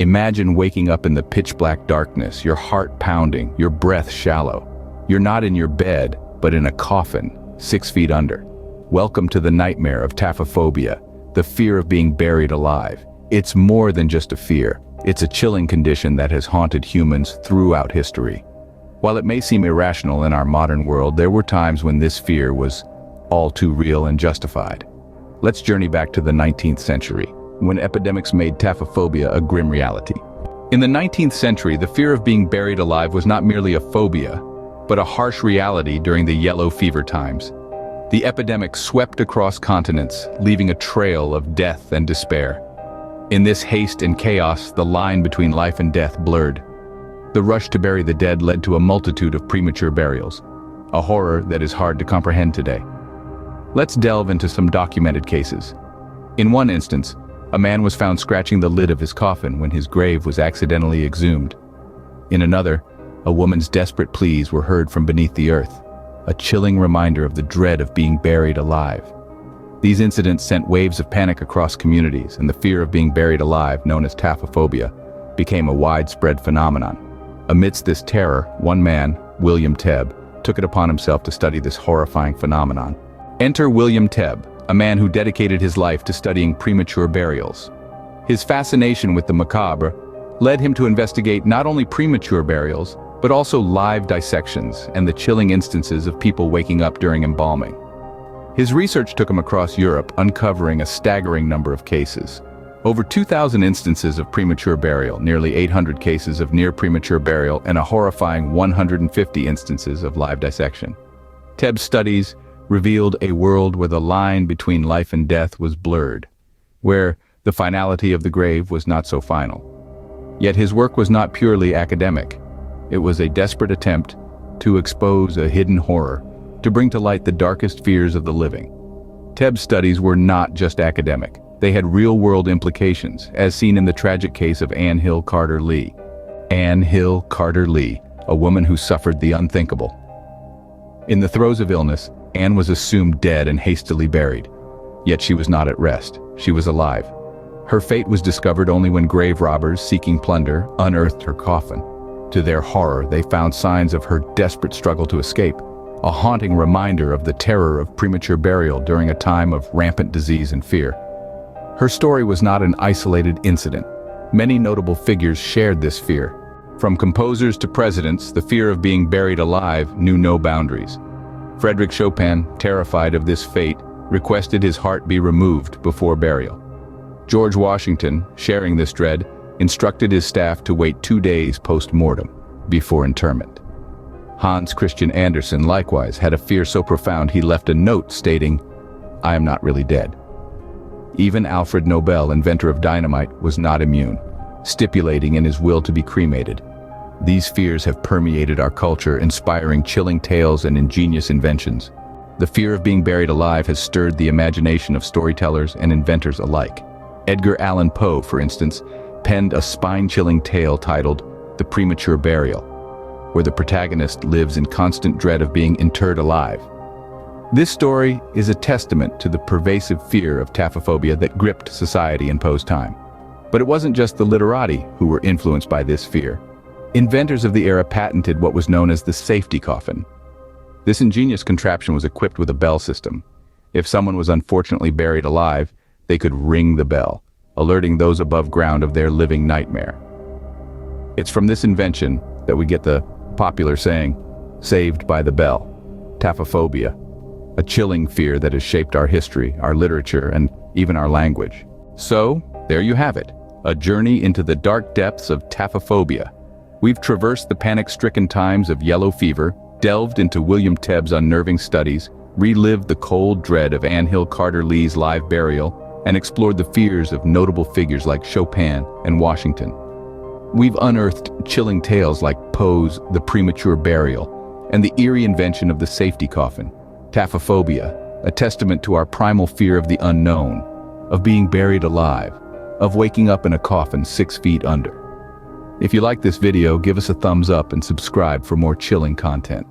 Imagine waking up in the pitch-black darkness, your heart pounding, your breath shallow. You're not in your bed, but in a coffin, 6 feet under. Welcome to the nightmare of taphophobia, the fear of being buried alive. It's more than just a fear. It's a chilling condition that has haunted humans throughout history. While it may seem irrational in our modern world, there were times when this fear was all too real and justified. Let's journey back to the 19th century, when epidemics made taphophobia a grim reality. In the 19th century, the fear of being buried alive was not merely a phobia, but a harsh reality during the yellow fever times. The epidemic swept across continents, leaving a trail of death and despair. In this haste and chaos, the line between life and death blurred. The rush to bury the dead led to a multitude of premature burials, a horror that is hard to comprehend today. Let's delve into some documented cases. In one instance, a man was found scratching the lid of his coffin when his grave was accidentally exhumed. In another, a woman's desperate pleas were heard from beneath the earth, a chilling reminder of the dread of being buried alive. These incidents sent waves of panic across communities, and the fear of being buried alive, known as taphophobia, became a widespread phenomenon. Amidst this terror, one man, William Tebb, took it upon himself to study this horrifying phenomenon. Enter William Tebb, a man who dedicated his life to studying premature burials. His fascination with the macabre led him to investigate not only premature burials, but also live dissections and the chilling instances of people waking up during embalming. His research took him across Europe, uncovering a staggering number of cases. Over 2,000 instances of premature burial, nearly 800 cases of near-premature burial, and a horrifying 150 instances of live dissection. Tebb's studies revealed a world where the line between life and death was blurred, where the finality of the grave was not so final. Yet his work was not purely academic. It was a desperate attempt to expose a hidden horror, to bring to light the darkest fears of the living. Tebb's studies were not just academic. They had real-world implications, as seen in the tragic case of Anne Hill Carter Lee. Anne Hill Carter Lee, a woman who suffered the unthinkable. In the throes of illness, Anne was assumed dead and hastily buried. Yet she was not at rest. She was alive. Her fate was discovered only when grave robbers seeking plunder unearthed her coffin. To their horror, they found signs of her desperate struggle to escape, a haunting reminder of the terror of premature burial during a time of rampant disease and fear. Her story was not an isolated incident. Many notable figures shared this fear. From composers to presidents, the fear of being buried alive knew no boundaries. Frédéric Chopin, terrified of this fate, requested his heart be removed before burial. George Washington, sharing this dread, instructed his staff to wait 2 days post-mortem before interment. Hans Christian Andersen likewise had a fear so profound he left a note stating, "I am not really dead." Even Alfred Nobel, inventor of dynamite, was not immune, stipulating in his will to be cremated. These fears have permeated our culture, inspiring chilling tales and ingenious inventions. The fear of being buried alive has stirred the imagination of storytellers and inventors alike. Edgar Allan Poe, for instance, penned a spine-chilling tale titled The Premature Burial, where the protagonist lives in constant dread of being interred alive. This story is a testament to the pervasive fear of taphophobia that gripped society in Poe's time. But it wasn't just the literati who were influenced by this fear. Inventors of the era patented what was known as the safety coffin. This ingenious contraption was equipped with a bell system. If someone was unfortunately buried alive, they could ring the bell, alerting those above ground of their living nightmare. It's from this invention that we get the popular saying, "Saved by the bell," taphophobia, a chilling fear that has shaped our history, our literature, and even our language. So, there you have it, a journey into the dark depths of taphophobia. We've traversed the panic-stricken times of yellow fever, delved into William Tebb's unnerving studies, relived the cold dread of Anne Hill Carter Lee's live burial, and explored the fears of notable figures like Chopin and Washington. We've unearthed chilling tales like Poe's The Premature Burial and the eerie invention of the safety coffin. Taphophobia, a testament to our primal fear of the unknown, of being buried alive, of waking up in a coffin 6 feet under. If you like this video, give us a thumbs up and subscribe for more chilling content.